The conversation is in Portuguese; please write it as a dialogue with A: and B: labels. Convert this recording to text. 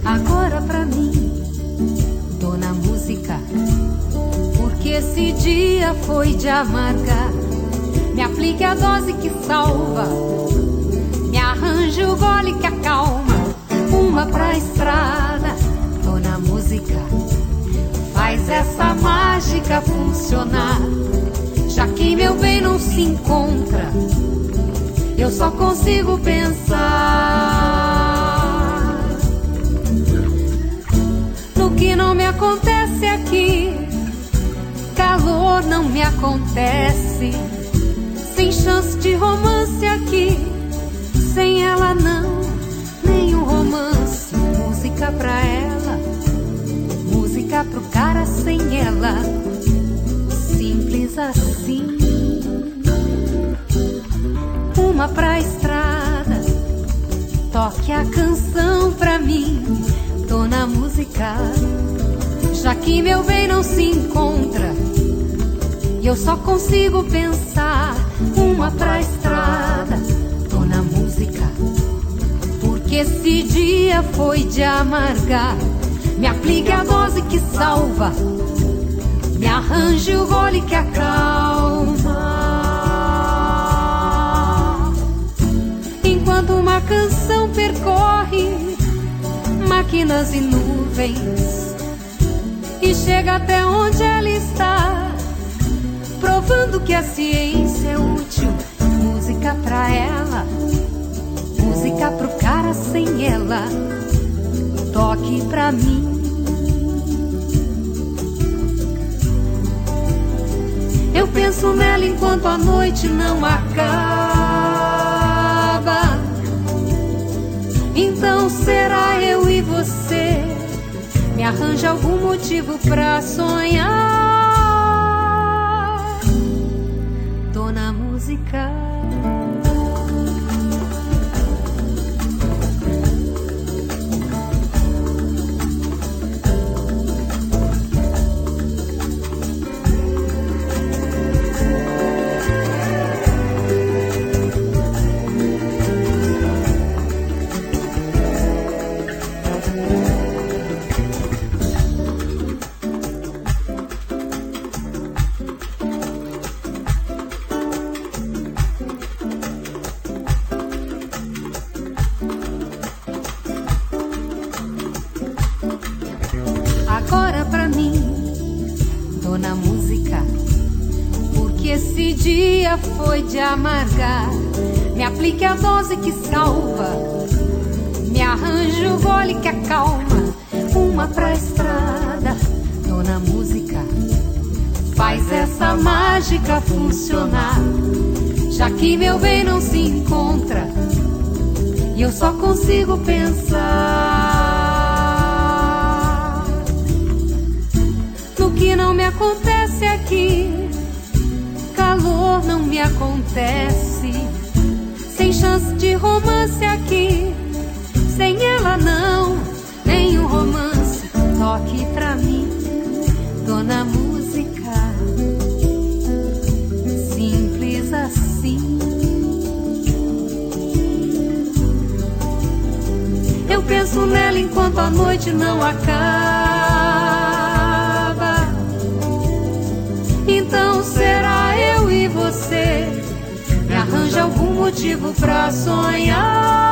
A: Agora pra mim, tô na música, porque esse dia foi de amargar. Me aplique a dose que salva, me arranje o gole que acalma. Uma pra estrada, tô na música, faz essa mágica funcionar. Já que meu bem não se encontra, eu só consigo pensar no que não me acontece aqui. Calor não me acontece, sem chance de romance aqui. Sem ela não, nenhum romance. Música pra ela, música pro cara sem ela. Simples assim. Uma pra estrada, toque a canção pra mim. Tô na música, já que meu bem não se encontra, e eu só consigo pensar. Uma pra estrada, tô na música, porque esse dia foi de amargar. Me aplique a dose que salva, me arranje o gole que acalma. Enquanto uma canção percorre máquinas e nuvens e chega até onde ela está, provando que a ciência é útil. Música pra ela, música pro cara sem ela. Toque pra mim. Eu penso nela enquanto a noite não acaba. Então será eu e você? Me arranja algum motivo pra sonhar. Tô na música. Agora pra mim, tô na música, porque esse dia foi de amargar. Me aplique a dose que salva, me arranje o gole que acalma. Uma pra estrada, tô na música, faz essa mágica funcionar. Já que meu bem não se encontra, e eu só consigo pensar no que não me acontece aqui. Calor não me acontece, sem chance de romance aqui. Sem ela não, nenhum romance. Toque pra mim, tô na música. Simples assim. Eu penso nela enquanto a noite não acaba. Então será eu e você? Me arranja algum motivo pra sonhar.